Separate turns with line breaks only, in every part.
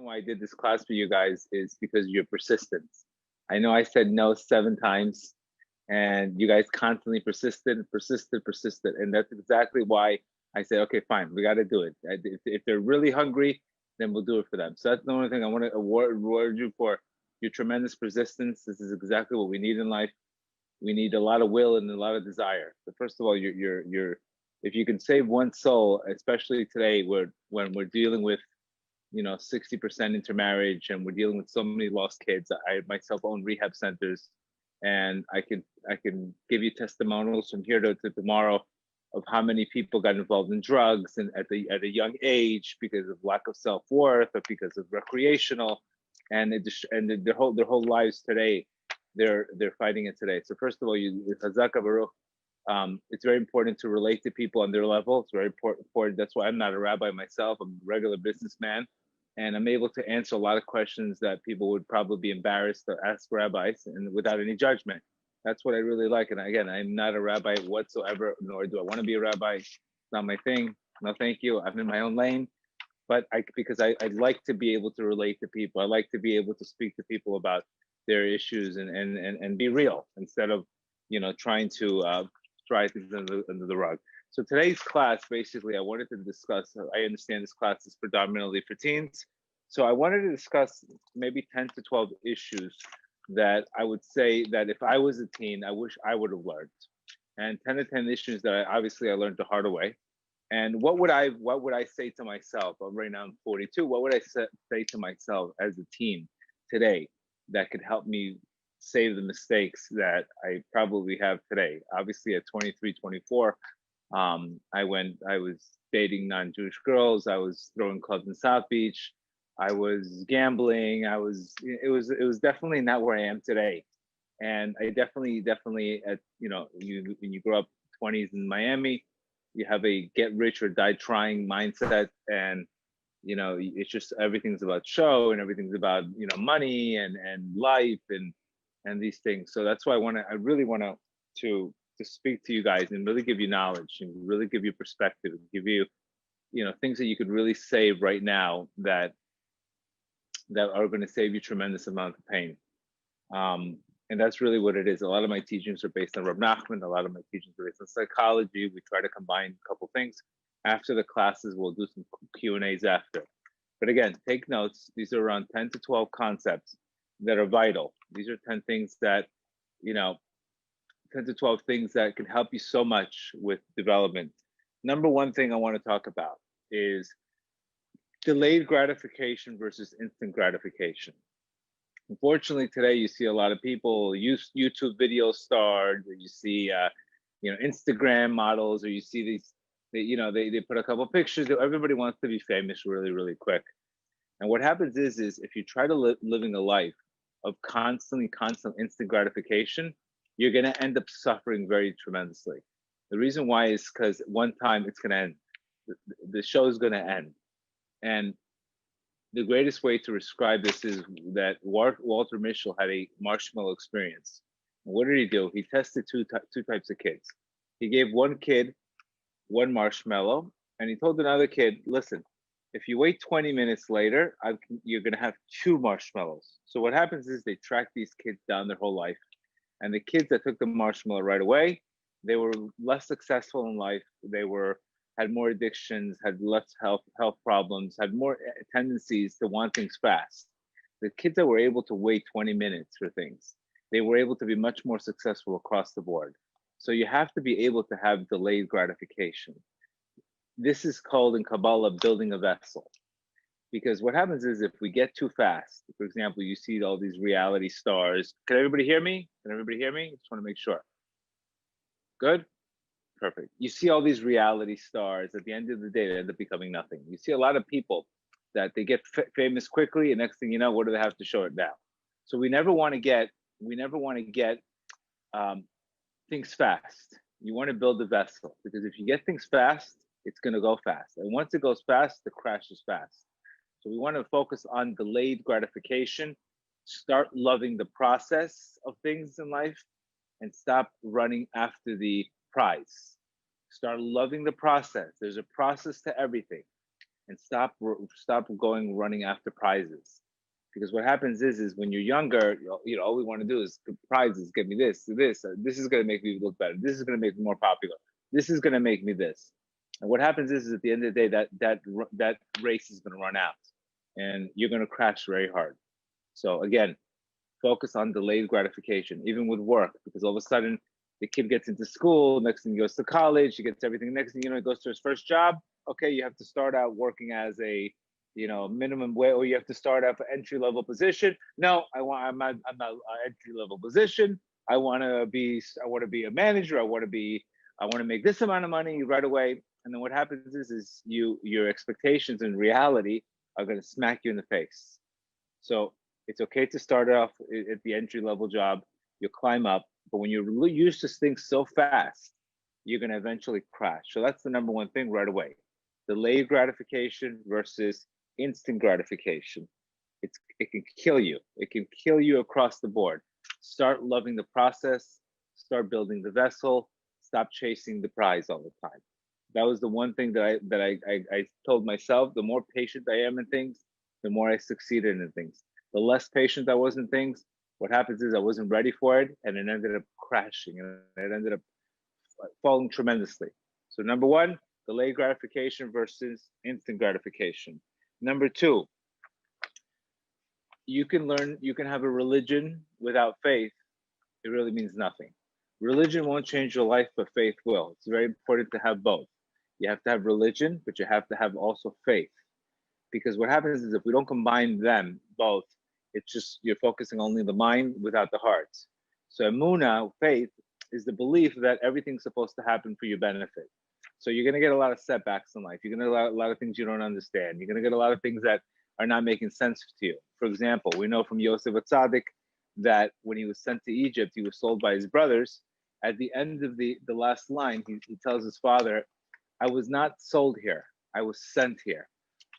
why I did this class for you guys is because of your persistence. I know I said no 7 times, and you guys constantly persisted, and that's exactly why I said, okay, fine, we got to do it. If they're really hungry, then we'll do it for them. So that's the only thing I want to award you for, your tremendous persistence. This is exactly what we need in life. We need a lot of will and a lot of desire. So first of all, if you can save one soul, especially today, when we're dealing with 60% intermarriage, and we're dealing with so many lost kids. I myself own rehab centers, and I can give you testimonials from here to tomorrow of how many people got involved in drugs and at a young age because of lack of self-worth or because of recreational, and their whole lives today, they're fighting it today. So first of all, Chazaka Baruch. It's very important to relate to people on their level. It's very important. That's why I'm not a rabbi myself. I'm a regular businessman, and I'm able to answer a lot of questions that people would probably be embarrassed to ask rabbis, and without any judgment. That's what I really like. And again, I'm not a rabbi whatsoever, nor do I want to be a rabbi. It's not my thing. No, thank you. I'm in my own lane. But because I like to be able to relate to people. I like to be able to speak to people about their issues and be real instead of trying to dry things under the rug. So today's class, basically, I wanted to discuss, I understand this class is predominantly for teens. So I wanted to discuss maybe 10 to 12 issues that I would say that if I was a teen, I wish I would have learned. And 10 to 10 issues that I learned the hard way. And what would I say to myself? Right now I'm 42. What would I say to myself as a teen today that could help me save the mistakes that I probably have today? Obviously at 23, 24, I was dating non-Jewish girls. I was throwing clubs in South Beach. I was gambling. It was definitely not where I am today. And I definitely when you grow up 20s in Miami, you have a get rich or die trying mindset. And, it's just, everything's about show and everything's about, money and life and these things. So that's why I really want to speak to you guys and really give you knowledge and really give you perspective, give you, things that you could really save right now that are going to save you tremendous amount of pain. And that's really what it is. A lot of my teachings are based on Rab Nachman. A lot of my teachings are based on psychology. We try to combine a couple things. After the classes, we'll do some Q&As after. But again, take notes. These are around 10 to 12 concepts that are vital. These are 10 things that, 10 to 12 things that can help you so much with development. Number one thing I want to talk about is delayed gratification versus instant gratification. Unfortunately, today you see a lot of people use YouTube video stars, or you see, Instagram models, or you see these, they put a couple pictures. Everybody wants to be famous really, really quick. And what happens is if you try to living a life of constant instant gratification, you're going to end up suffering very tremendously. The reason why is because one time it's going to end. The show is going to end. And the greatest way to describe this is that Walter Mischel had a marshmallow experience. And what did he do? He tested two types of kids. He gave one kid one marshmallow, and he told another kid, listen, if you wait 20 minutes later, you're going to have 2 marshmallows. So what happens is they track these kids down their whole life. And the kids that took the marshmallow right away, they were less successful in life. They had more addictions, had less health problems, had more tendencies to want things fast. The kids that were able to wait 20 minutes for things, they were able to be much more successful across the board. So you have to be able to have delayed gratification. This is called in Kabbalah building a vessel. Because what happens is if we get too fast, for example, you see all these reality stars. Can everybody hear me? Can everybody hear me? Just want to make sure. Good? Perfect. You see all these reality stars. At the end of the day, they end up becoming nothing. You see a lot of people that they get famous quickly, and next thing you know, what do they have to show it now? So we never want to get things fast. You want to build a vessel, because if you get things fast, it's going to go fast. And once it goes fast, the crash is fast. So we want to focus on delayed gratification, start loving the process of things in life, and stop running after the prize. Start loving the process. There's a process to everything. and stop going running after prizes. Because what happens is when you're younger, all we want to do is prizes. Get me this. This is going to make me look better. This is going to make me more popular. This is going to make me this. And what happens is at the end of the day, that race is going to run out, and you're going to crash very hard. So again, focus on delayed gratification, even with work, because all of a sudden the kid gets into school, next thing he goes to college, he gets everything. Next thing you know, he goes to his first job. Okay, you have to start out working as a minimum wage, or you have to start out for entry level position. No, I'm not entry level position. I want to be a manager. I want to make this amount of money right away. And then what happens is your expectations and reality are going to smack you in the face. So it's okay to start off at the entry level job. You'll climb up, but when you're used to things so fast, you're going to eventually crash. So that's the number one thing right away. Delayed gratification versus instant gratification. It can kill you. It can kill you across the board. Start loving the process. Start building the vessel. Stop chasing the prize all the time. That was the one thing that I told myself. The more patient I am in things, the more I succeeded in things. The less patient I was in things, what happens is I wasn't ready for it, and it ended up crashing, and it ended up falling tremendously. So number one, delayed gratification versus instant gratification. Number two, you can have a religion without faith. It really means nothing. Religion won't change your life, but faith will. It's very important to have both. You have to have religion, but you have to have also faith. Because what happens is if we don't combine them both, it's just you're focusing only the mind without the heart. So Emunah, faith, is the belief that everything's supposed to happen for your benefit. So you're going to get a lot of setbacks in life. You're going to get a lot of things you don't understand. You're going to get a lot of things that are not making sense to you. For example, we know from Yosef Atzadik that when he was sent to Egypt, he was sold by his brothers. At the end of the last line, he tells his father, I was not sold here. I was sent here.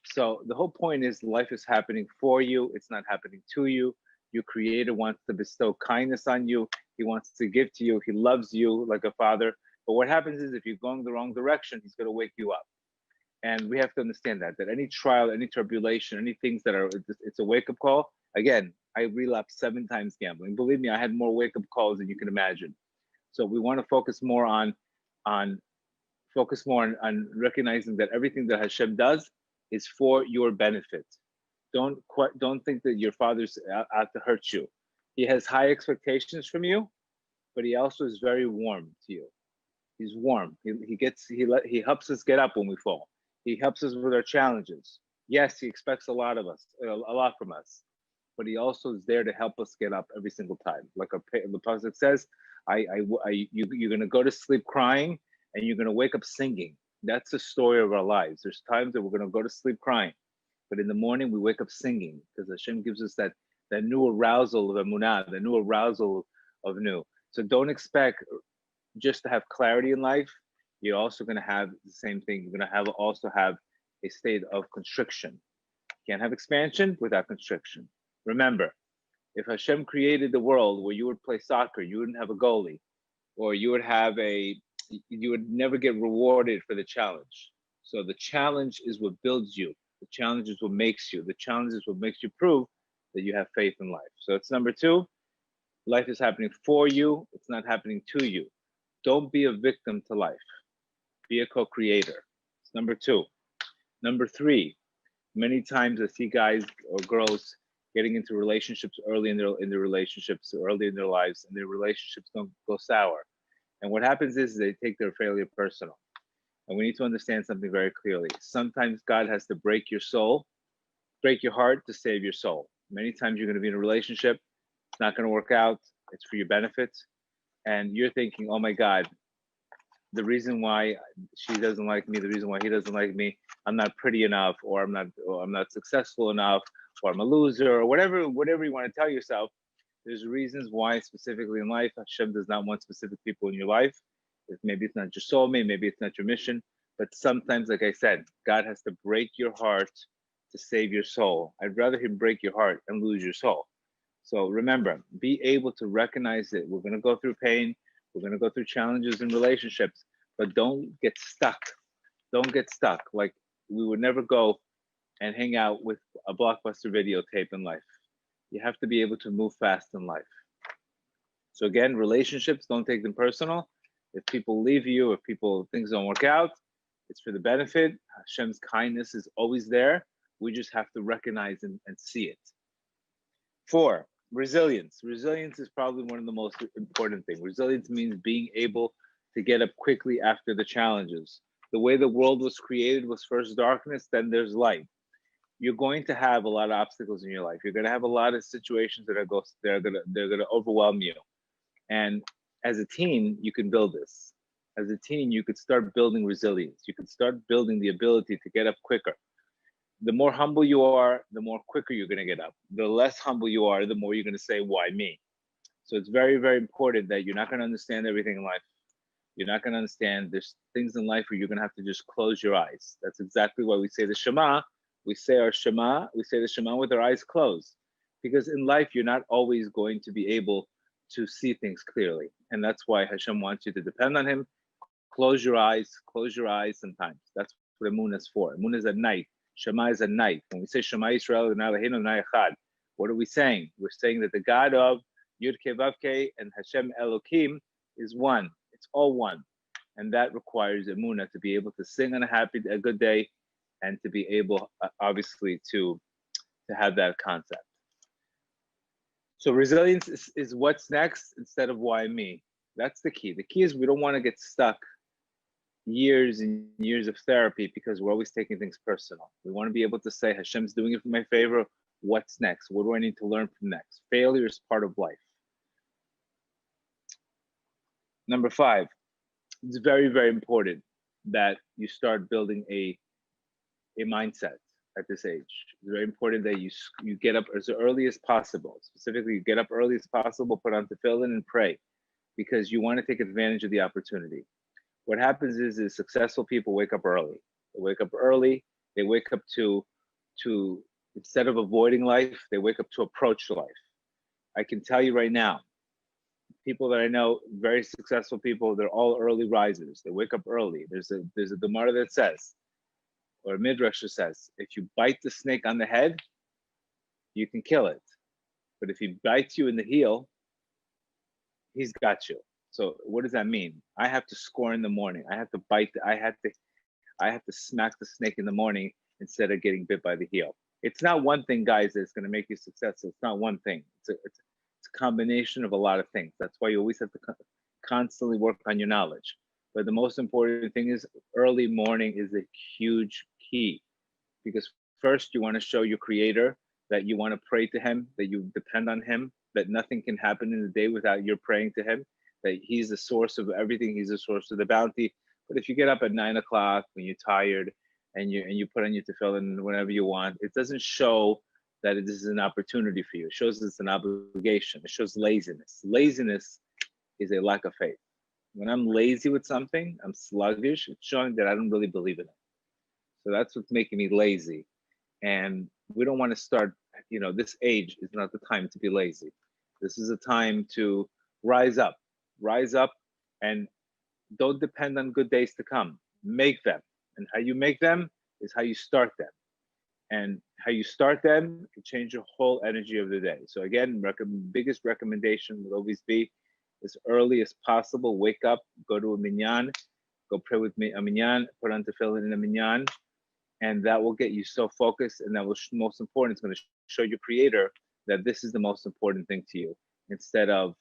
So the whole point is life is happening for you. It's not happening to you. Your creator wants to bestow kindness on you. He wants to give to you. He loves you like a father. But what happens is if you're going the wrong direction, he's going to wake you up. And we have to understand that any trial, any tribulation, any things that are, it's a wake-up call. Again, I relapsed 7 times gambling. Believe me, I had more wake-up calls than you can imagine. So we want to focus more on recognizing that everything that Hashem does is for your benefit. Don't think that your father's out to hurt you. He has high expectations from you, but he also is very warm to you. He's warm. He helps us get up when we fall. He helps us with our challenges. Yes, he expects a lot from us, but he also is there to help us get up every single time. Like the pasuk says, you're going to go to sleep crying, and you're going to wake up singing. That's the story of our lives. There's times that we're going to go to sleep crying, but in the morning we wake up singing because Hashem gives us that new arousal of emunah, the new arousal of new. So don't expect just to have clarity in life. You're also going to have the same thing. You're going to also have a state of constriction. You can't have expansion without constriction. Remember, if Hashem created the world where you would play soccer, you wouldn't have a goalie, or you would never get rewarded for the challenge. So the challenge is what builds you. The challenge is what makes you. The challenge is what makes you prove that you have faith in life. So it's number 2. Life is happening for you. It's not happening to you. Don't be a victim to life. Be a co-creator. It's number 2. Number 3, many times I see guys or girls getting into relationships early in their relationships, early in their lives, and their relationships don't go sour. And what happens is they take their failure personal. And we need to understand something very clearly. Sometimes God has to break your soul, break your heart to save your soul. Many times you're going to be in a relationship, it's not going to work out, it's for your benefit. And you're thinking, oh my God, the reason why she doesn't like me, the reason why he doesn't like me, I'm not pretty enough, or I'm not successful enough, or I'm a loser, or whatever you want to tell yourself. There's reasons why specifically in life, Hashem does not want specific people in your life. Maybe it's not your soulmate, maybe it's not your mission, but sometimes, like I said, God has to break your heart to save your soul. I'd rather him break your heart and lose your soul. So remember, be able to recognize it. We're going to go through pain. We're going to go through challenges in relationships, but don't get stuck. Don't get stuck. Like we would never go and hang out with a blockbuster videotape in life. You have to be able to move fast in life. So again, relationships, don't take them personal. If people leave you, if things don't work out, it's for the benefit. Hashem's kindness is always there. We just have to recognize and see it. 4, resilience. Resilience is probably one of the most important things. Resilience means being able to get up quickly after the challenges. The way the world was created was first darkness, then there's light. You're going to have a lot of obstacles in your life. You're going to have a lot of situations that are they're going to overwhelm you. And as a teen, you can build this. As a teen, you could start building resilience. You could start building the ability to get up quicker. The more humble you are, the more quicker you're going to get up. The less humble you are, the more you're going to say, why me? So it's very, very important that you're not going to understand everything in life. You're not going to understand. There's things in life where you're going to have to just close your eyes. That's exactly why we say the Shema. We say the Shema with our eyes closed. Because in life, you're not always going to be able to see things clearly. And that's why Hashem wants you to depend on him. Close your eyes sometimes. That's what Emunah is for. Emunah is at night. Shema is at night. When we say Shema Yisrael, what are we saying? We're saying that the God of Yud Ke Vav Ke and Hashem Elokim is one. It's all one. And that requires Emunah to be able to sing on a good day and to be able, obviously, to have that concept. So resilience is what's next instead of why me. That's the key. The key is we don't want to get stuck years and years of therapy because we're always taking things personal. We want to be able to say, Hashem's doing it for my favor. What's next? What do I need to learn from next? Failure is part of life. Number 5, it's very, very important that you start building a mindset at this age. It's very important that you get up as early as possible. Specifically, you get up early as possible, put on tefillin and pray, because you want to take advantage of the opportunity. What happens is successful people wake up early. They wake up early. They wake up to instead of avoiding life, they wake up to approach life. I can tell you right now, people that I know, very successful people, they're all early risers. They wake up early. There's a Gemara that says, or a Midrash says, if you bite the snake on the head, you can kill it. But if he bites you in the heel, he's got you. So what does that mean? I have to score in the morning. I have to I have to smack the snake in the morning instead of getting bit by the heel. It's not one thing, guys, that's going to make you successful. It's not one thing. It's a combination of a lot of things. That's why you always have to constantly work on your knowledge. But the most important thing is early morning is a huge key, because first you want to show your creator that you want to pray to him, that you depend on him, that nothing can happen in the day without your praying to him, that he's the source of everything, he's the source of the bounty. But if you get up at 9 o'clock when you're tired and you put on your tefillin whenever you want, it doesn't show that this is an opportunity for you. It shows it's an obligation. It shows laziness. Laziness is a lack of faith. When I'm lazy with something, I'm sluggish, it's showing that I don't really believe in it. So that's what's making me lazy. And we don't want to start, this age is not the time to be lazy. This is a time to rise up and don't depend on good days to come. Make them. And how you make them is how you start them. And how you start them can change the whole energy of the day. So again, biggest recommendation would always be as early as possible. Wake up, go to a minyan, go pray with me a minyan, put on tefillin in a minyan, and that will get you so focused. And that will, most important, it's going to show your creator that this is the most important thing to you, instead of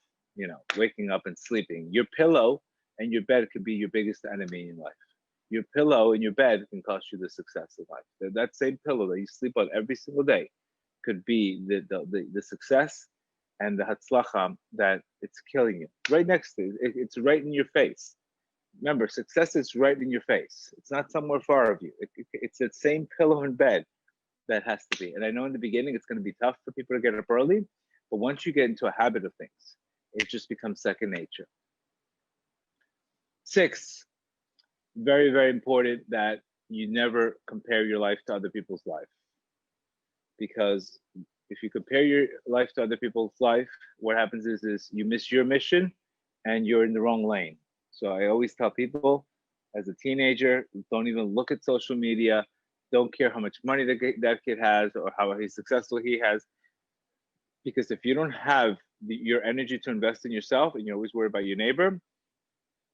waking up and sleeping. Your pillow and your bed could be your biggest enemy in life. Your pillow and your bed can cost you the success of life. That same pillow that you sleep on every single day could be the success and the hatzlacha that it's killing you. Right next to it, it's right in your face. Remember, success is right in your face. It's not somewhere far of you. It's that same pillow and bed that has to be. And I know in the beginning it's going to be tough for people to get up early, but once you get into a habit of things, it just becomes second nature. 6, very, very important that you never compare your life to other people's life. Because if you compare your life to other people's life, what happens is you miss your mission and you're in the wrong lane. So I always tell people, as a teenager, don't even look at social media. Don't care how much money that kid has or how he's successful he has, because if you don't have your energy to invest in yourself and you're always worried about your neighbor,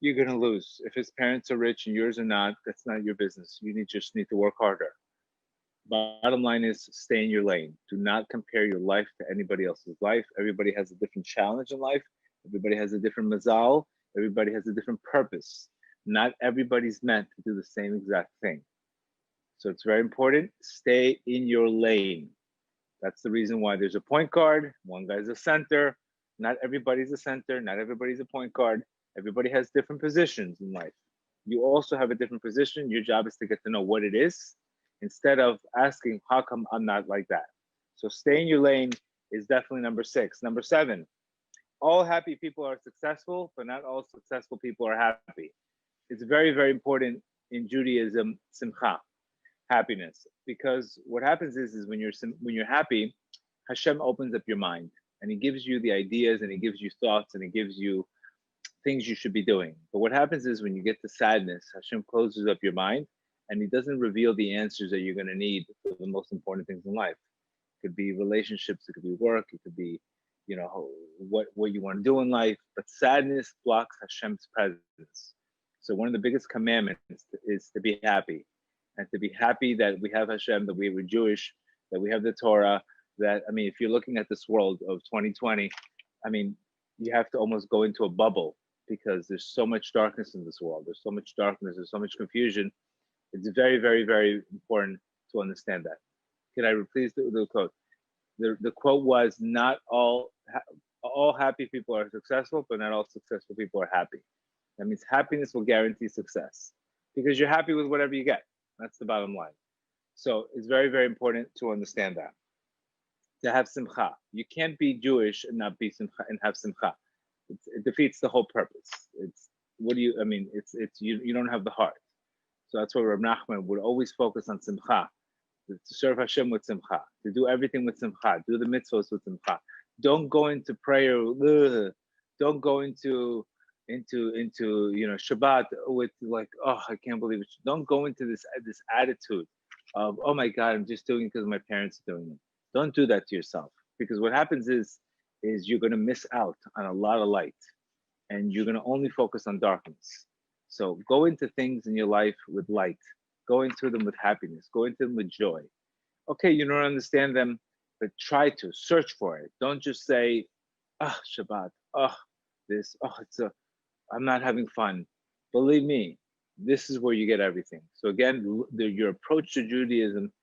you're going to lose. If his parents are rich and yours are not, that's not your business. Just need to work harder. Bottom line is stay in your lane. Do not compare your life to anybody else's life. Everybody has a different challenge in life. Everybody has a different mazal. Everybody has a different purpose. Not everybody's meant to do the same exact thing. So it's very important. Stay in your lane. That's the reason why there's a point guard. One guy's a center. Not everybody's a center. Not everybody's a point guard. Everybody has different positions in life. You also have a different position. Your job is to get to know what it is instead of asking, how come I'm not like that? So stay in your lane is definitely number 6. Number 7, all happy people are successful, but not all successful people are happy. It's very, very important in Judaism, simcha, happiness, because what happens is when you're happy, Hashem opens up your mind and he gives you the ideas and he gives you thoughts and he gives you things you should be doing. But what happens is when you get to sadness, Hashem closes up your mind and he doesn't reveal the answers that you're going to need for the most important things in life. It could be relationships, it could be work, it could be, what you want to do in life. But sadness blocks Hashem's presence. So one of the biggest commandments is to be happy, and to be happy that we have Hashem, that we were Jewish, that we have the Torah. That, I mean, if you're looking at this world of 2020, I mean, you have to almost go into a bubble because there's so much darkness in this world. There's so much darkness. There's so much confusion. It's very, very, very important to understand that. Can I replace the quote? The quote was, not all happy people are successful, but not all successful people are happy. That means happiness will guarantee success because you're happy with whatever you get. That's the bottom line. So it's very, very important to understand that. To have simcha. You can't be Jewish and not be simcha and have simcha. It defeats the whole purpose. You don't have the heart. So that's why Reb Nachman would always focus on simcha, to serve Hashem with simcha, to do everything with simcha, do the mitzvahs with simcha. Don't go into prayer, don't go into Shabbat with like, oh, I can't believe it. Don't go into this attitude of, oh my God, I'm just doing it because my parents are doing it. Don't do that to yourself, because what happens is you're going to miss out on a lot of light and you're going to only focus on darkness. So go into things in your life with light. Go into them with happiness. Go into them with joy. Okay, you don't understand them, but try to search for it. Don't just say, oh, Shabbat, oh, this, oh, I'm not having fun. Believe me, this is where you get everything. So again, your approach to Judaism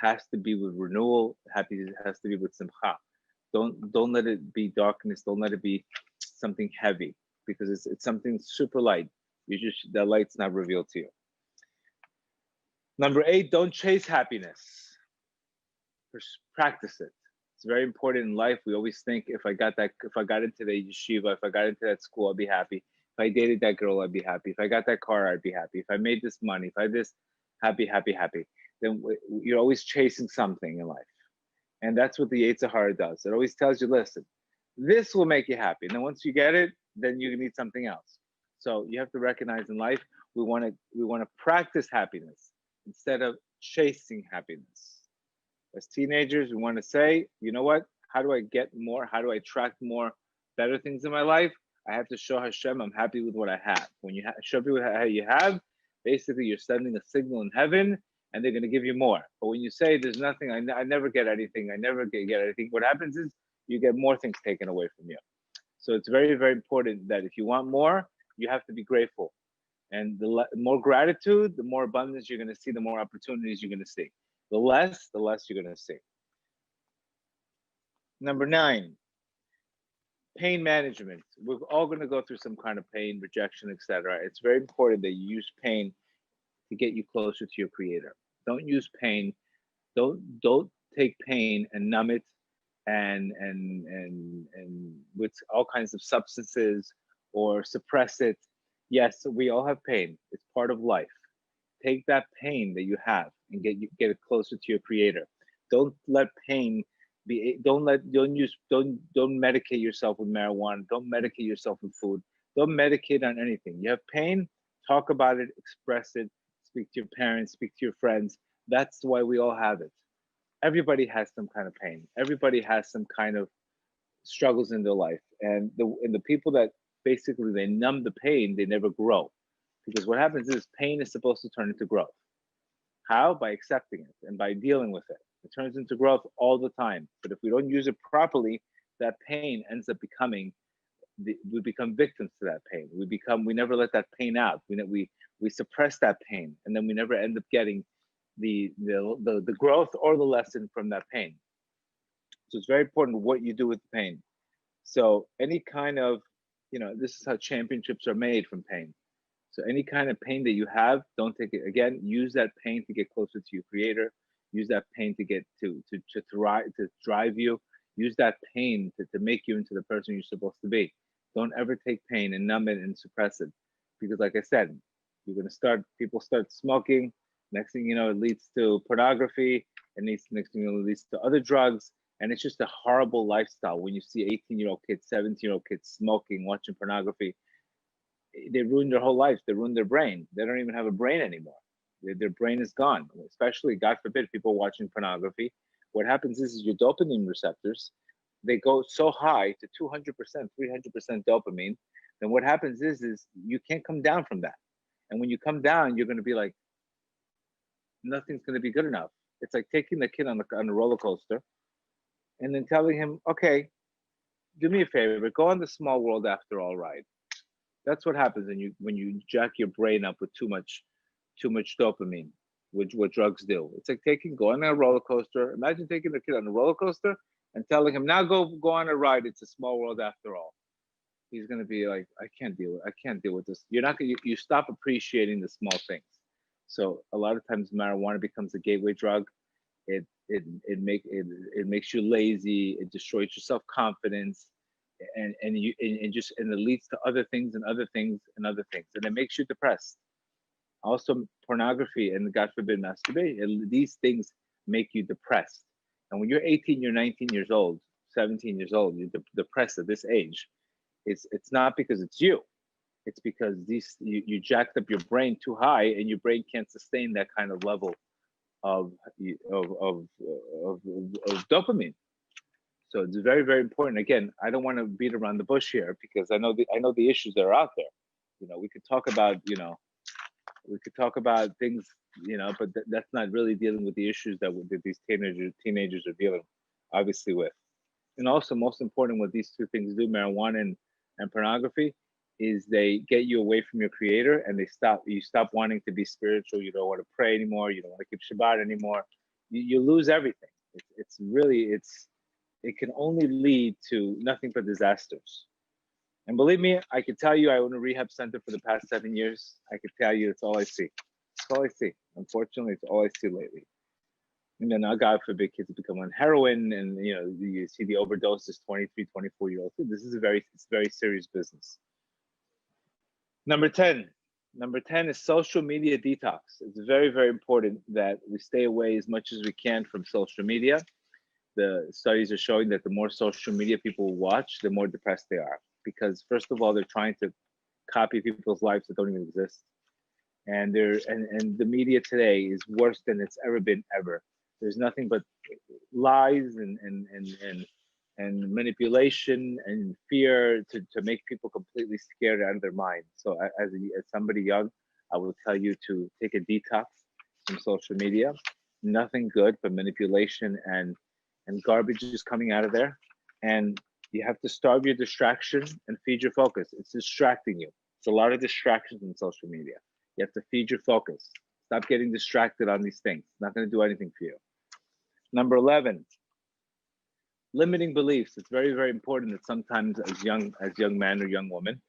has to be with renewal. Happiness has to be with simcha. Don't let it be darkness. Don't let it be something heavy, because it's something super light. The light's not revealed to you. Number 8, don't chase happiness. Practice it. It's very important in life. We always think, if I got into the yeshiva, if I got into that school, I'd be happy. If I dated that girl, I'd be happy. If I got that car, I'd be happy. If I made this money, if I this, happy. Then you're always chasing something in life. And that's what the Yetzer Hara does. It always tells you, listen, this will make you happy. And then once you get it, then you need something else. So you have to recognize in life, we want to practice happiness instead of chasing happiness. As teenagers, we want to say, you know what? How do I get more? How do I attract more better things in my life? I have to show Hashem I'm happy with what I have. When you show people how you have, basically you're sending a signal in heaven, and they're going to give you more. But when you say there's nothing, I never get anything, I never get anything, what happens is you get more things taken away from you. So it's very, very important that if you want more, you have to be grateful. And the more gratitude, the more abundance you're going to see, the more opportunities you're going to see. The less you're going to see. Number 9, pain management. We're all going to go through some kind of pain, rejection, etc. It's very important that you use pain to get you closer to your creator. Don't use pain. Don't take pain and numb it and with all kinds of substances or suppress it. Yes, we all have pain. It's part of life. Take that pain that you have and get it closer to your creator. Don't let pain be. Don't medicate yourself with marijuana. Don't medicate yourself with food. Don't medicate on anything. You have pain. Talk about it. Express it. Speak to your parents. Speak to your friends. That's why we all have it. Everybody has some kind of pain. Everybody has some kind of struggles in their life. And the people that basically they numb the pain, they never grow. Because what happens is pain is supposed to turn into growth. How? By accepting it and by dealing with it. It turns into growth all the time. But if we don't use it properly, that pain ends up becoming we become victims to that pain. We never let that pain out. We suppress that pain, and then we never end up getting the growth or the lesson from that pain. So it's very important what you do with the pain. So any kind of, this is how championships are made, from pain. So any kind of pain that you have, don't take it. Again, use that pain to get closer to your creator. Use that pain to get to drive you. Use that pain to make you into the person you're supposed to be. Don't ever take pain and numb it and suppress it. Because like I said, people start smoking. Next thing you know, it leads to pornography. And next thing you know, it leads to other drugs. And it's just a horrible lifestyle. When you see 18-year-old kids, 17-year-old kids smoking, watching pornography, they ruin their whole lives. They ruin their brain. They don't even have a brain anymore. Their brain is gone. Especially, God forbid, people watching pornography. What happens is your dopamine receptors, they go so high to 200%, 300% dopamine. Then what happens is you can't come down from that. And when you come down, you're going to be like, nothing's going to be good enough. It's like taking the kid on a roller coaster and then telling him, okay, do me a favor, go on the small world after all ride. That's what happens when you jack your brain up with too much dopamine, which what drugs do. It's like going on a roller coaster. Imagine taking a kid on a roller coaster and telling him, now go on a ride. It's a small world after all. He's gonna be like, I can't deal with this. You're not gonna you stop appreciating the small things. So a lot of times marijuana becomes a gateway drug. It makes you lazy. It destroys your self confidence, and it leads to other things and other things and other things, and it makes you depressed. Also, pornography and, God forbid, masturbation. These things make you depressed. And when you're 18, you're 19 years old, 17 years old, you're depressed at this age. It's not because it's you. It's because you jacked up your brain too high, and your brain can't sustain that kind of level of dopamine. So it's very, very important. Again, I don't want to beat around the bush here, because I know the issues that are out there. We could talk about things, but that's not really dealing with the issues that these teenagers are dealing, obviously, with. And also, most important, what these two things do, marijuana and pornography, is they get you away from your creator, and you stop wanting to be spiritual. You don't want to pray anymore. You don't want to keep Shabbat anymore. You lose everything. It can only lead to nothing but disasters. And believe me, I can tell you, I own a rehab center for the past 7 years. I can tell you, it's all I see. It's all I see. Unfortunately, it's all I see lately. And then, God forbid, kids become on heroin, and you see the overdoses, 23, 24-year-olds. This is it's very serious business. Number 10 is social media detox. It's very, very important that we stay away as much as we can from social media. The studies are showing that the more social media people watch, the more depressed they are. Because first of all, they're trying to copy people's lives that don't even exist. And the media today is worse than it's ever been, ever. There's nothing but lies and manipulation and fear to make people completely scared out of their mind. So as somebody young, I will tell you to take a detox from social media. Nothing good but manipulation and garbage is coming out of there. And you have to starve your distraction and feed your focus. It's distracting you. It's a lot of distractions in social media. You have to feed your focus. Stop getting distracted on these things. It's not going to do anything for you. Number 11, limiting beliefs. It's very, very important that sometimes as young man or young woman,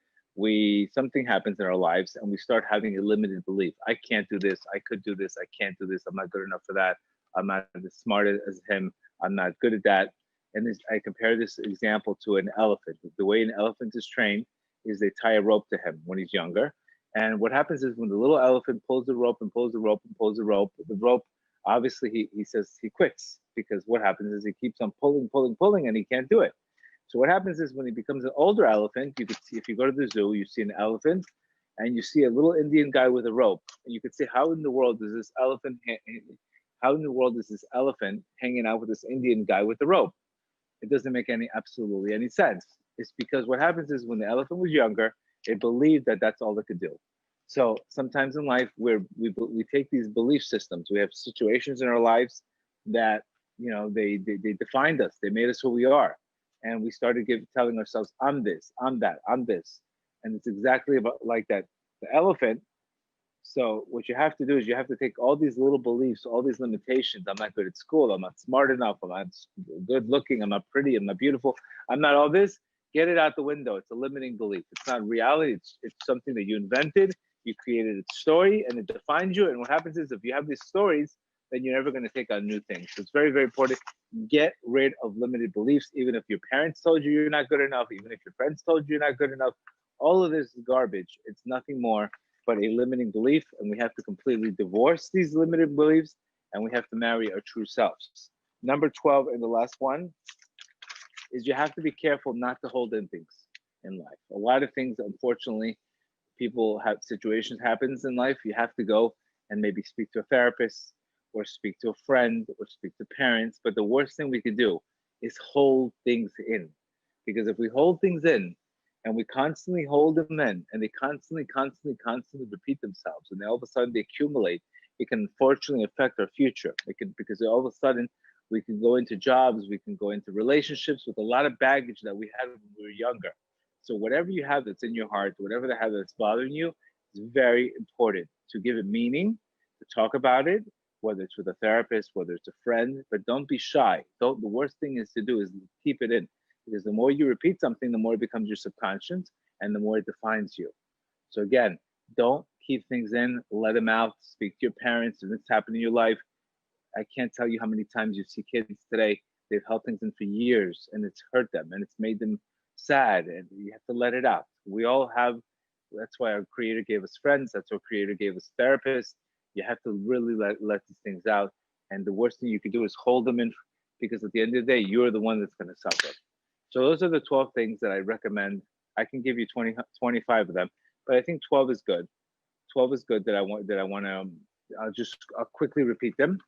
something happens in our lives and we start having a limited belief. I can't do this. I could do this. I can't do this. I'm not good enough for that. I'm not as smart as him. I'm not good at that. And I compare this example to an elephant. The way an elephant is trained is they tie a rope to him when he's younger. And what happens is when the little elephant pulls the rope and pulls the rope and pulls the rope, obviously he says he quits, because what happens is he keeps on pulling, and he can't do it. So what happens is when he becomes an older elephant, you could see, if you go to the zoo, you see an elephant and you see a little Indian guy with a rope. And you could say, how in the world does this elephant How in the world is this elephant hanging out with this Indian guy with the rope? It doesn't make absolutely any sense. It's because what happens is when the elephant was younger, it believed that that's all it could do. So sometimes in life, we take these belief systems. We have situations in our lives that they defined us. They made us who we are, and we started telling ourselves, "I'm this, I'm that, I'm this," and it's exactly about like that. The elephant. So what you have to do is you have to take all these little beliefs, all these limitations. I'm not good at school. I'm not smart enough. I'm not good looking. I'm not pretty. I'm not beautiful. I'm not all this. Get it out the window. It's a limiting belief. It's not reality. It's something that you invented. You created a story and it defines you. And what happens is if you have these stories, then you're never going to take on new things. So it's very, very important. Get rid of limited beliefs. Even if your parents told you you're not good enough, even if your friends told you you're not good enough, all of this is garbage. It's nothing more but a limiting belief, and we have to completely divorce these limited beliefs, and we have to marry our true selves. Number 12, and the last one, is you have to be careful not to hold in things in life. A lot of things, unfortunately, people have situations happens in life. You have to go and maybe speak to a therapist or speak to a friend or speak to parents. But the worst thing we could do is hold things in. Because if we hold things in, and we constantly hold them in, and they constantly repeat themselves, and then all of a sudden they accumulate, it can unfortunately affect our future. It can, because all of a sudden we can go into jobs, we can go into relationships with a lot of baggage that we had when we were younger. So whatever you have that's in your heart, whatever the have that's bothering you, is very important to give it meaning, to talk about it, whether it's with a therapist, whether it's a friend, but don't be shy. Don't. The worst thing is to do is keep it in. Because the more you repeat something, the more it becomes your subconscious and the more it defines you. So again, don't keep things in, let them out, speak to your parents. If it's happened in your life, I can't tell you how many times you see kids today, they've held things in for years and it's hurt them and it's made them sad, and you have to let it out. We all have, that's why our creator gave us friends. That's why our creator gave us therapists. You have to really let these things out. And the worst thing you can do is hold them in, because at the end of the day, you're the one that's going to suffer. So those are the 12 things that I recommend. I can give you 25 of them, but I think 12 is good. 12 is good that I want to, I'll quickly repeat them.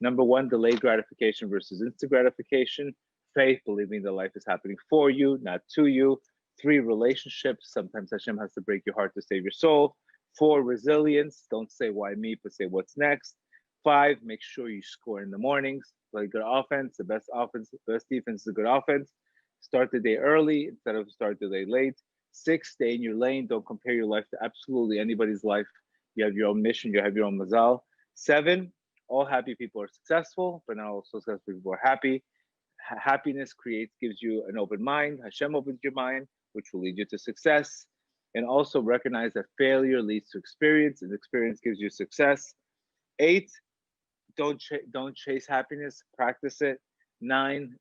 Number 1, delayed gratification versus instant gratification. Faith, believing that life is happening for you, not to you. 3, relationships. Sometimes Hashem has to break your heart to save your soul. 4, resilience. Don't say why me, but say what's next. 5, make sure you score in the mornings. Play good offense. The best defense is a good offense. Start the day early instead of start the day late. 6, stay in your lane. Don't compare your life to absolutely anybody's life. You have your own mission. You have your own mazal. 7, all happy people are successful, but not all successful people are happy. Happiness gives you an open mind. Hashem opens your mind, which will lead you to success. And also recognize that failure leads to experience, and experience gives you success. 8, don't chase happiness. Practice it. 9,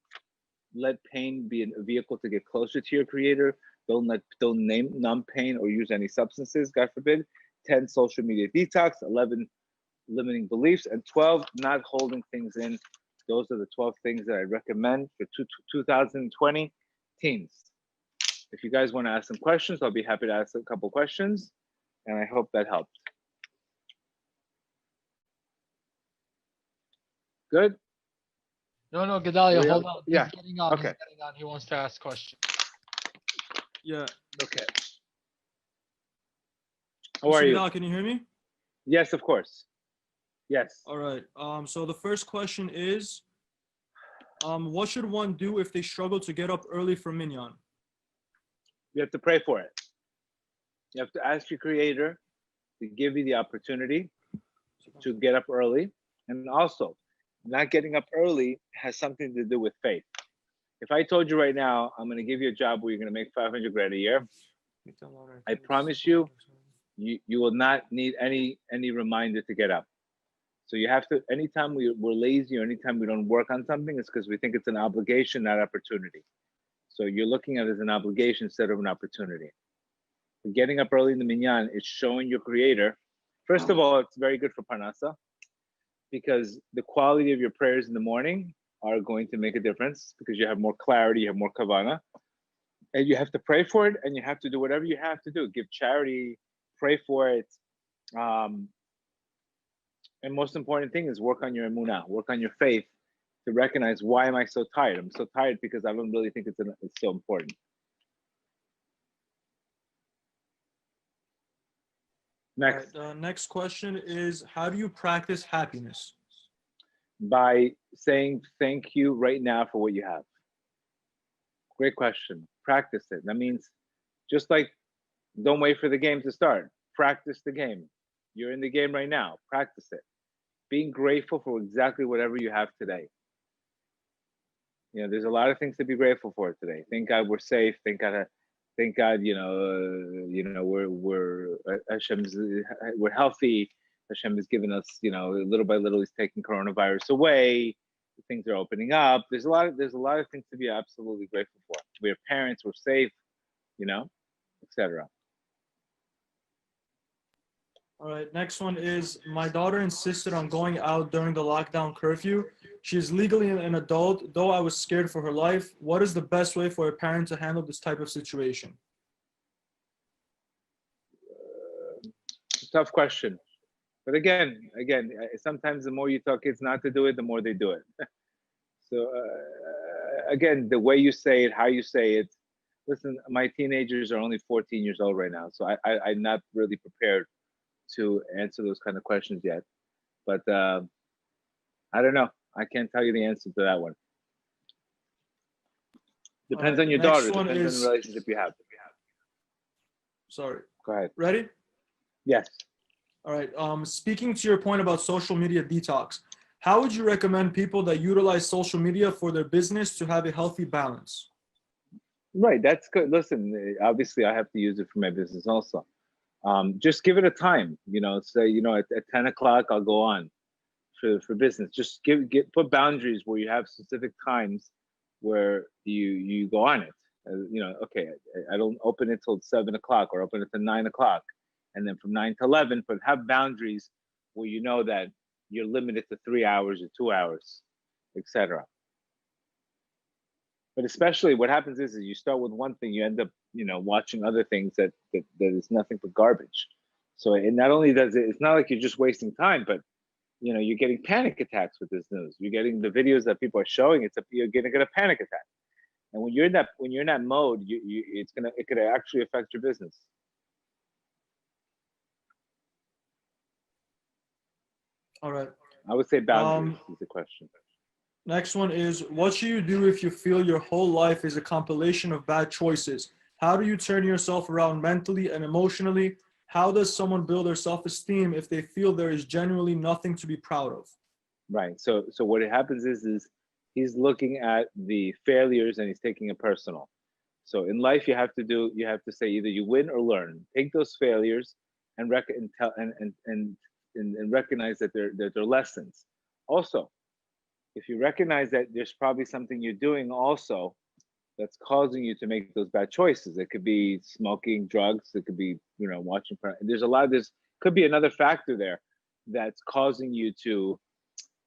let pain be a vehicle to get closer to your creator. Don't numb pain or use any substances, God forbid. 10, social media detox. 11, limiting beliefs. And 12, not holding things in. Those are the 12 things that I recommend for 2020 teens. If you guys want to ask some questions, I'll be happy to ask a couple questions, and I hope that helped. Good?
No, Gedale, hold on.
Yeah.
He's getting on.
Okay.
He's getting on. He wants to ask questions.
Yeah.
Okay.
How are you? Can you hear me?
Yes, of course. Yes.
All right. So the first question is, what should one do if they struggle to get up early for minyan?
You have to pray for it. You have to ask your creator to give you the opportunity to get up early. And also, not getting up early has something to do with faith. If I told you right now, I'm going to give you a job where you're going to make 500 grand a year, I promise you, you will not need any reminder to get up. So you have to, anytime we're lazy or anytime we don't work on something, it's because we think it's an obligation, not opportunity. So you're looking at it as an obligation instead of an opportunity. But getting up early in the minyan is showing your creator. First of all, it's very good for parnasa, because the quality of your prayers in the morning are going to make a difference, because you have more clarity, you have more kavana, and you have to pray for it, and you have to do whatever you have to do. Give charity, pray for it. And most important thing is work on your emunah, work on your faith to recognize, why am I so tired? I'm so tired because I don't really think it's so important. Next.
All right, next question is, how do you practice happiness?
By saying thank you right now for what you have. Great question. Practice it. That means, just like, don't wait for the game to start. Practice the game. You're in the game right now. Practice it. Being grateful for exactly whatever you have today. There's a lot of things to be grateful for today. Thank God we're safe. Thank God, we're Hashem's, we're healthy. Hashem has given us, little by little, He's taking coronavirus away. Things are opening up. There's a lot of things to be absolutely grateful for. We're parents. We're safe. Etc.
All right, next one is, my daughter insisted on going out during the lockdown curfew. She is legally an adult, though I was scared for her life. What is the best way for a parent to handle this type of situation?
Tough question. But again, sometimes the more you tell kids not to do it, the more they do it. So again, the way you say it, how you say it. Listen, my teenagers are only 14 years old right now, so I'm not really prepared to answer those kind of questions yet. But I don't know. I can't tell you the answer to that one. Depends on your daughter. Depends on the relationship you have.
Sorry.
Go ahead.
Ready?
Yes.
All right. Speaking to your point about social media detox, how would you recommend people that utilize social media for their business to have a healthy balance?
Right. That's good. Listen, obviously, I have to use it for my business also. Just give it a time. Say, at 10 o'clock, I'll go on for business. Just put boundaries where you have specific times where you go on it. Okay, I don't open it till 7 o'clock, or open it till 9 o'clock. And then from 9 to 11, but have boundaries where you know that you're limited to 3 hours or 2 hours, etc. But especially what happens is you start with one thing, you end up, watching other things that is nothing but garbage. So it not only does it's not like you're just wasting time, but you're getting panic attacks with this news. You're getting the videos that people are showing. You're going to get a panic attack. And when you're in that mode, it could actually affect your business.
All right.
I would say boundaries is the question.
Next one is, what should you do if you feel your whole life is a compilation of bad choices? How do you turn yourself around mentally and emotionally? How does someone build their self-esteem if they feel there is genuinely nothing to be proud of?
Right. So what happens is he's looking at the failures and he's taking it personal. So in life, you have to say either you win or learn. Take those failures and recognize that they're lessons. Also, if you recognize that there's probably something you're doing also that's causing you to make those bad choices. It could be smoking, drugs. It could be, watching. There's could be another factor there that's causing you to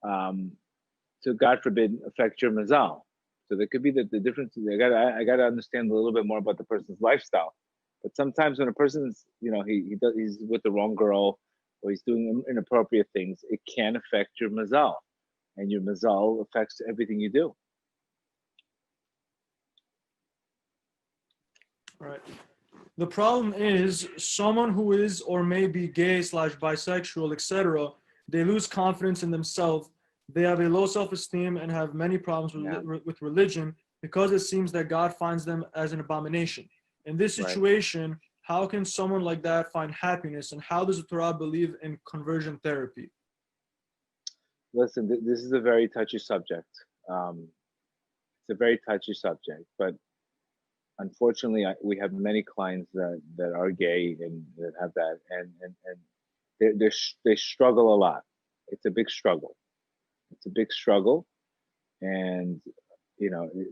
God forbid, affect your mazal. So there could be the difference. I gotta understand a little bit more about the person's lifestyle. But sometimes when a person's, he's with the wrong girl, or he's doing inappropriate things, it can affect your mazal, and your mazal affects everything you do.
All right. The problem is, someone who is or may be gay / bisexual, etc., they lose confidence in themselves. They have a low self-esteem and have many problems with religion, because it seems that God finds them as an abomination. In this situation, how can someone like that find happiness, and how does the Torah believe in conversion therapy?
Listen, this is a very touchy subject. It's a very touchy subject, but unfortunately, we have many clients that are gay and that have that, and they struggle a lot. It's a big struggle. It's a big struggle, and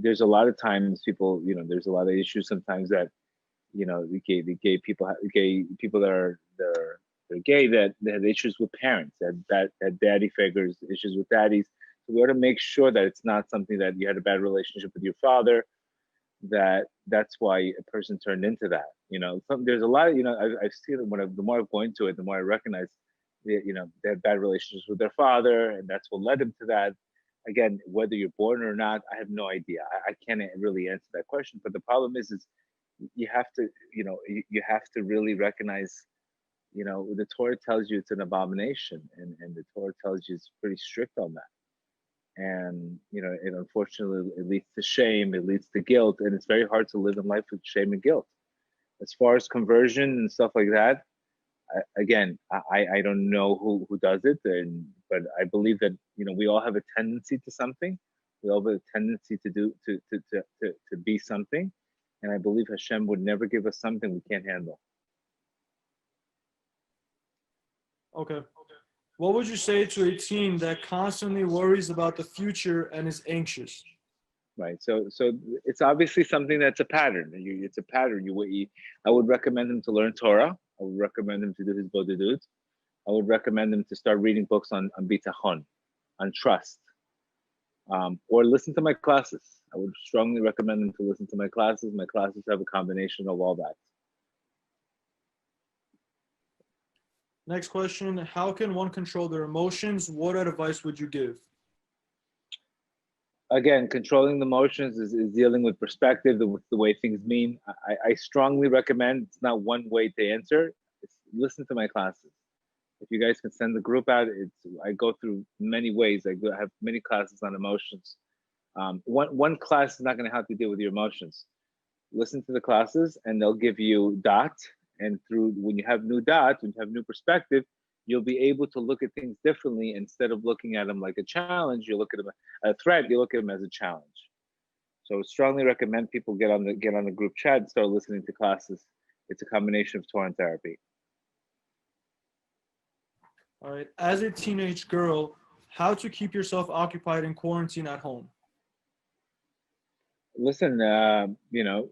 there's a lot of times people, there's a lot of issues sometimes that, the gay people that are they're gay, that they have issues with parents, that daddy figures, issues with daddies. So we ought to make sure that it's not something that you had a bad relationship with your father, that's why a person turned into that. There's a lot of, I've seen it the more I go into it, the more I recognize they had bad relationships with their father, and that's what led them to that. Again, whether you're born or not, I have no idea. I can't really answer that question. But the problem is you have to, you have to really recognize, the Torah tells you it's an abomination, and the Torah tells you it's pretty strict on that. And it unfortunately it leads to shame, it leads to guilt, and it's very hard to live in life with shame and guilt. As far as conversion and stuff like that, I don't know who does it, but I believe that we all have a tendency to something. We all have a tendency to do to be something, and I believe Hashem would never give us something we can't handle.
Okay. What would you say to a teen that constantly worries about the future and is anxious?
Right. So it's obviously something that's a pattern. It's a pattern. I would recommend him to learn Torah. I would recommend him to do his bodedut. I would recommend him to start reading books on bitachon, on trust, or listen to my classes. I would strongly recommend him to listen to my classes. My classes have a combination of all that.
Next question, how can one control their emotions? What advice would you give?
Again, controlling the emotions is dealing with perspective, the way things mean. I strongly recommend, it's not one way to answer, it's listen to my classes. If you guys can send the group out, I go through many ways. I have many classes on emotions. One class is not going to have to deal with your emotions. Listen to the classes and they'll give you dot. And when you have new dot, when you have new perspective, you'll be able to look at things differently. Instead of looking at them like a challenge, you look at them a threat. You look at them as a challenge. So, strongly recommend people get on the group chat and start listening to classes. It's a combination of Torah and therapy.
All right. As a teenage girl, how to keep yourself occupied in quarantine at home?
Listen,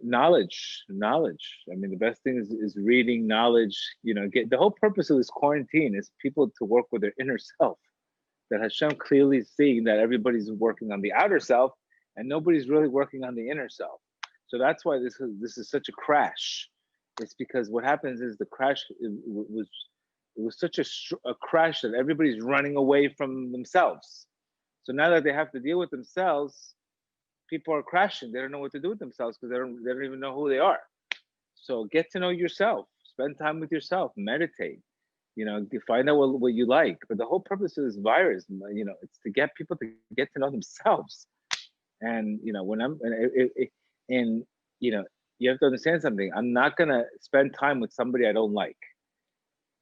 knowledge. I mean, the best thing is reading, knowledge. The whole purpose of this quarantine is people to work with their inner self. That Hashem clearly is seeing that everybody's working on the outer self, and nobody's really working on the inner self. So that's why this is such a crash. It's because what happens is the crash was such a crash that everybody's running away from themselves. So now that they have to deal with themselves, people are crashing. They don't know what to do with themselves because they don't even know who they are. So get to know yourself. Spend time with yourself. Meditate. Find out what you like. But the whole purpose of this virus, it's to get people to get to know themselves. And you have to understand something. I'm not gonna spend time with somebody I don't like.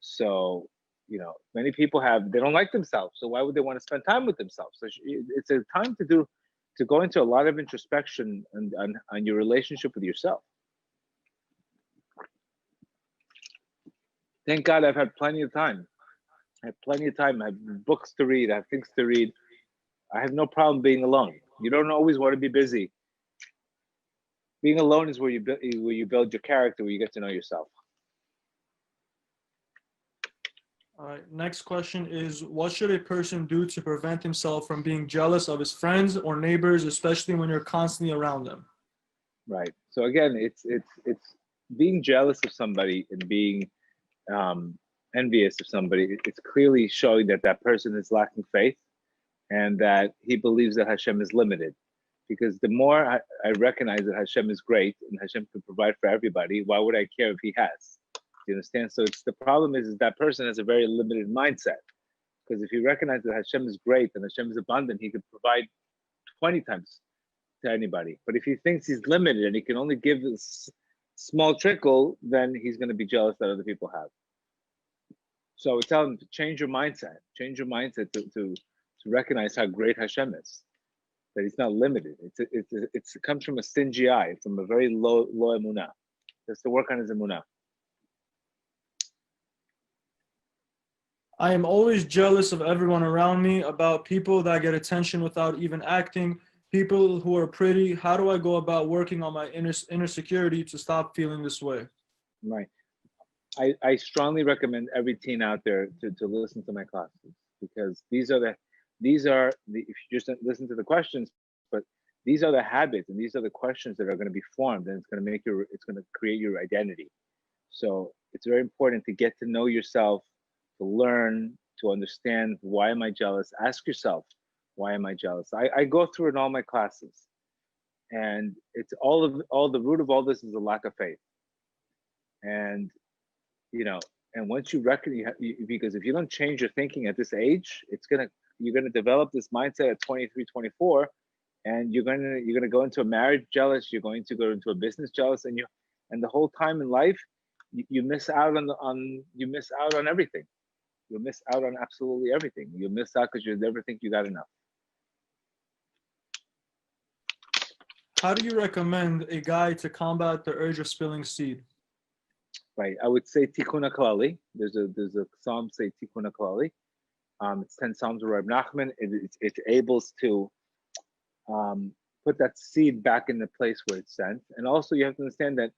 So many people they don't like themselves. So why would they want to spend time with themselves? So it's a time to go into a lot of introspection on your relationship with yourself. Thank God I've had plenty of time. I have books to read. I have things to read. I have no problem being alone. You don't always want to be busy. Being alone is where you build your character, where you get to know yourself.
All right. Next question is, what should a person do to prevent himself from being jealous of his friends or neighbors, especially when you're constantly around them?
Right. So again, it's being jealous of somebody and being envious of somebody. It's clearly showing that person is lacking faith and that he believes that Hashem is limited. Because the more I recognize that Hashem is great and Hashem can provide for everybody, why would I care if he has? You understand? So the problem is that person has a very limited mindset. Because if you recognize that Hashem is great and Hashem is abundant, he could provide 20 times to anybody. But if he thinks he's limited and he can only give a small trickle, then he's going to be jealous that other people have. So we tell him to change your mindset. Change your mindset to recognize how great Hashem is. That he's not limited. It comes from a stingy eye, from a very low emunah. Just to work on his emunah.
I am always jealous of everyone around me, about people that get attention without even acting, people who are pretty. How do I go about working on my inner security to stop feeling this way?
Right. I strongly recommend every teen out there to listen to my classes, because these are the if you just listen to the questions, but these are the habits and these are the questions that are going to be formed, and it's going to create your identity. So it's very important to get to know yourself, to learn, to understand, why am I jealous? Ask yourself, why am I jealous? I go through it in all my classes, and it's all the root of all this is a lack of faith. And and once you recognize, because if you don't change your thinking at this age, you're gonna develop this mindset at 23, 24, and you're gonna go into a marriage jealous, you're going to go into a business jealous, and the whole time in life, you miss out on everything. You'll miss out on absolutely everything. You'll miss out because you never think you got enough.
How do you recommend a guy to combat the urge of spilling seed?
Right. I would say Tikkun HaKlali. There's a psalm say Tikkun HaKlali. It's 10 Psalms of Reb Nachman. It's able to put that seed back in the place where it's sent. And also you have to understand that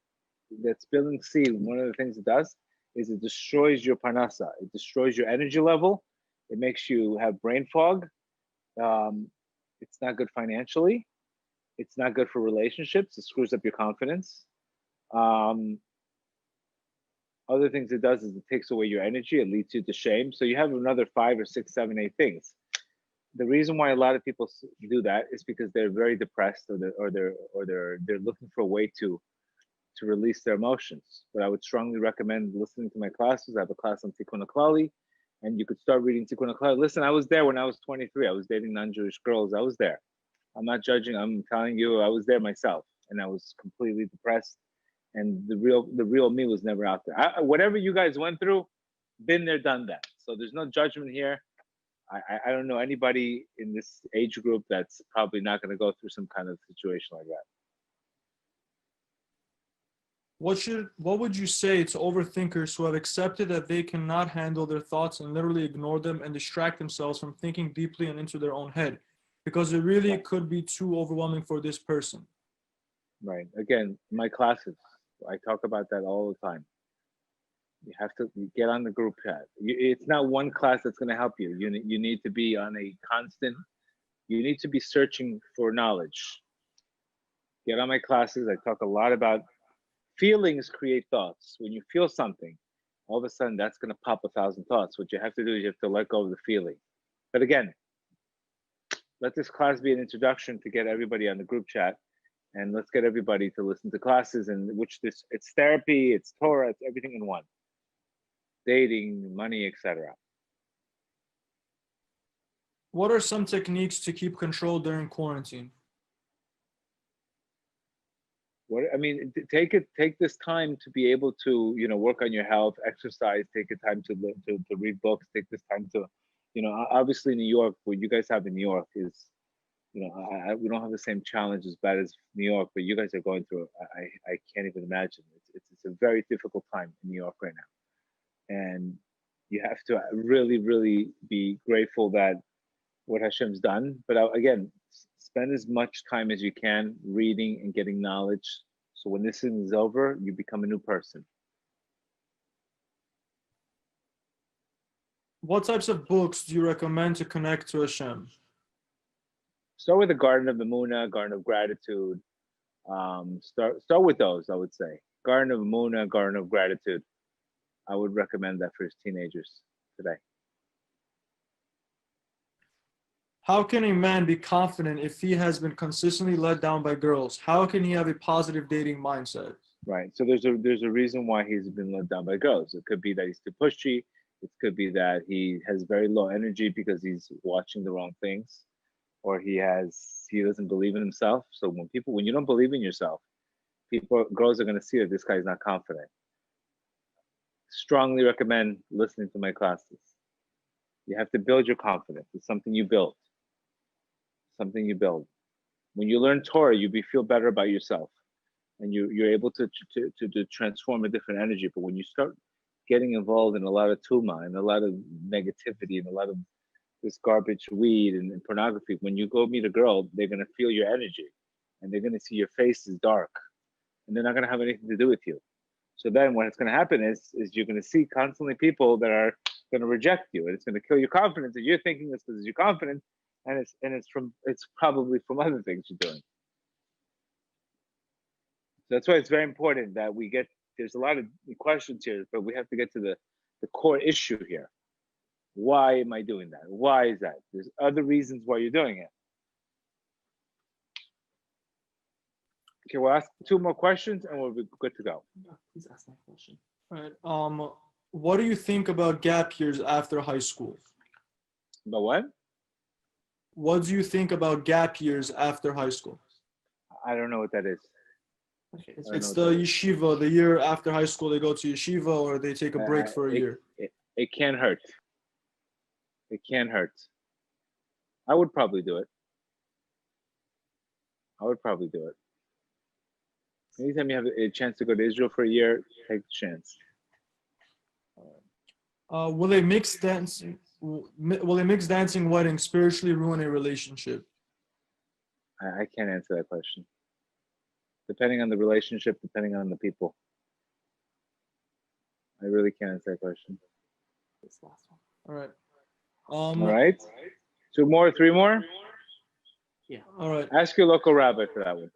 spilling seed, one of the things it does is it destroys your parnasa. It destroys your energy level. It makes you have brain fog. It's not good financially. It's not good for relationships. It screws up your confidence. Other things it does is it takes away your energy. It leads you to shame. So you have another 5 or 6, 7, 8 things. The reason why a lot of people do that is because they're very depressed, or they're looking for a way to release their emotions. But I would strongly recommend listening to my classes. I have a class on Tikkun HaKlali, and you could start reading Tikkun HaKlali. Listen, I was there when I was 23. I was dating non-Jewish girls. I was there. I'm not judging. I'm telling you, I was there myself, and I was completely depressed. And the real me was never out there. Whatever you guys went through, been there, done that. So there's no judgment here. I don't know anybody in this age group that's probably not going to go through some kind of situation like that.
What would you say to overthinkers who have accepted that they cannot handle their thoughts and literally ignore them and distract themselves from thinking deeply and into their own head, because it really could be too overwhelming for this person?
Right. Again, my classes, I talk about that all the time. You have to get on the group chat. It's not one class that's going to help you. You need to be on a constant. You need to be searching for knowledge. Get on my classes. I talk a lot about feelings create thoughts. When you feel something, all of a sudden that's going to pop 1,000 thoughts. What you have to do is you have to let go of the feeling. But again, let this class be an introduction to get everybody on the group chat. And let's get everybody to listen to classes, in which it's therapy, it's Torah, it's everything in one. Dating, money, etc.
What are some techniques to keep control during quarantine?
Take this time to be able to, work on your health, exercise, take the time to read books, take this time to, obviously New York, what you guys have in New York is, we don't have the same challenge as bad as New York, but you guys are going through it. I can't even imagine. It's a very difficult time in New York right now. And you have to really, really be grateful that what Hashem's done. But again, spend as much time as you can reading and getting knowledge. So when this thing is over, you become a new person.
What types of books do you recommend to connect to Hashem?
Start with the Garden of Emunah, Garden of Gratitude. Start with those, I would say. Garden of Emunah, Garden of Gratitude. I would recommend that for his teenagers today.
How can a man be confident if he has been consistently let down by girls? How can he have a positive dating mindset?
Right. So there's a reason why he's been let down by girls. It could be that he's too pushy. It could be that he has very low energy because he's watching the wrong things, or he doesn't believe in himself. So when you don't believe in yourself, girls are going to see that this guy is not confident. Strongly recommend listening to my classes. You have to build your confidence. It's something you build. Something you build. When you learn Torah, you feel better about yourself, and you're able to transform a different energy. But when you start getting involved in a lot of tuma and a lot of negativity and a lot of this garbage weed and pornography, when you go meet a girl, they're going to feel your energy, and they're going to see your face is dark, and they're not going to have anything to do with you. So then what's going to happen is you're going to see constantly people that are going to reject you, and it's going to kill your confidence. And you're thinking this because you're confident, and it's probably from other things you're doing. So that's why it's very important that there's a lot of questions here, but we have to get to the core issue here. Why am I doing that? Why is that? There's other reasons why you're doing it. Okay, we'll ask 2 more questions and we'll be good to go.
Please ask that question. All right. What do you think about gap years after high school?
But what?
What do you think about gap years after high school?
I don't know what that is.
Okay, it's the yeshiva. The year after high school, they go to yeshiva or they take a break for a year.
It can't hurt. It can't hurt. I would probably do it. Anytime you have a chance to go to Israel for a year, take the chance.
Will a mixed dancing wedding spiritually ruin a relationship?
I can't answer that question. Depending on the relationship, depending on the people. I really can't answer that question.
This last one. All right.
All right. 2 more, 3 more?
Yeah. All right.
Ask your local rabbi for that one.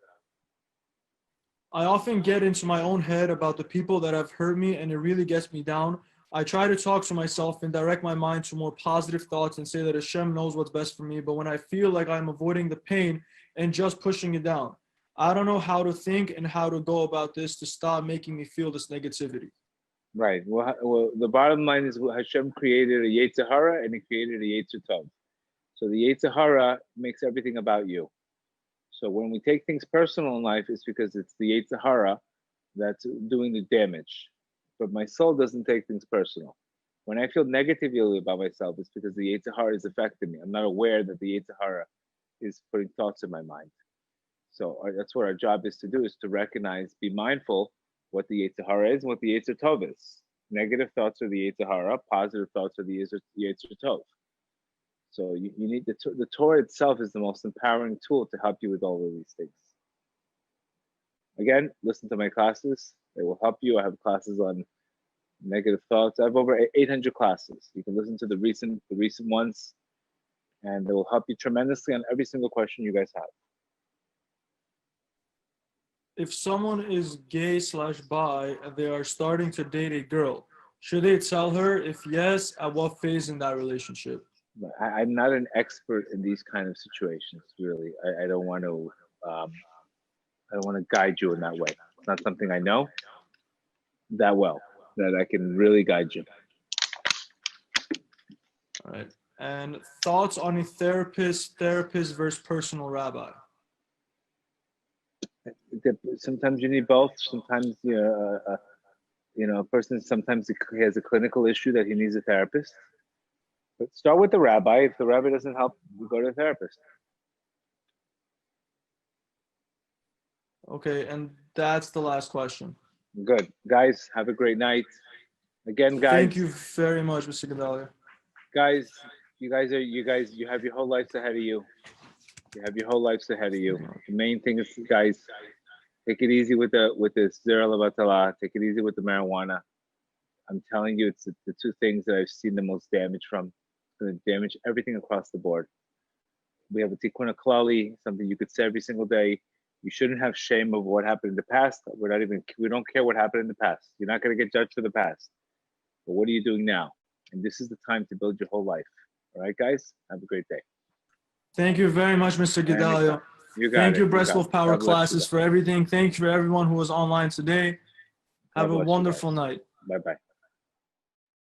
I often get into my own head about the people that have hurt me, and it really gets me down. I try to talk to myself and direct my mind to more positive thoughts and say that Hashem knows what's best for me. But when I feel like I'm avoiding the pain and just pushing it down, I don't know how to think and how to go about this to stop making me feel this negativity.
Right. Well, the bottom line is Hashem created a Yetzer Hara and He created a Yetzer Tov. So the Yetzer Hara makes everything about you. So when we take things personal in life, it's because it's the Yetzer Hara that's doing the damage. But my soul doesn't take things personal. When I feel negatively about myself, it's because the Yetzer Hara is affecting me. I'm not aware that the Yetzer Hara is putting thoughts in my mind. So that's what our job is to do, is to recognize, be mindful what the Yetzer Hara is and what the Yetzer Tov is. Negative thoughts are the Yetzer Hara, positive thoughts are the Yetzer Tov. So you need the Torah itself is the most empowering tool to help you with all of these things. Again, listen to my classes. They will help you. I have classes on negative thoughts. I have over 800 classes. You can listen to the recent ones, and they will help you tremendously on every single question you guys have.
If someone is gay/bi and they are starting to date a girl, should they tell her? If yes, at what phase in that relationship?
I'm not an expert in these kind of situations, really. I don't want to. I don't want to guide you in that way. It's not something I know that well that I can really guide you.
All right. And thoughts on a therapist versus personal rabbi?
Sometimes you need both. Sometimes a person sometimes he has a clinical issue that he needs a therapist. But start with the rabbi. If the rabbi doesn't help, we go to a therapist.
Okay, and that's the last question.
Good. Guys, have a great night. Again, guys.
Thank you very much, Mr. Gedale.
Guys, you have your whole lives ahead of you. You have your whole lives ahead of you. The main thing is, guys, take it easy with the Zera Labatala. Take it easy with the marijuana. I'm telling you, it's the 2 things that I've seen the most damage from. It's going to damage everything across the board. We have a tikkun klali, something you could say every single day. You shouldn't have shame of what happened in the past. We don't care what happened in the past. You're not going to get judged for the past. But what are you doing now? And this is the time to build your whole life. All right, guys? Have a great day.
Thank you very much, Mr. Gedale. Thank you, Breslov Power Classes, for everything. Thank you for everyone who was online today. Have a wonderful night.
Bye-bye.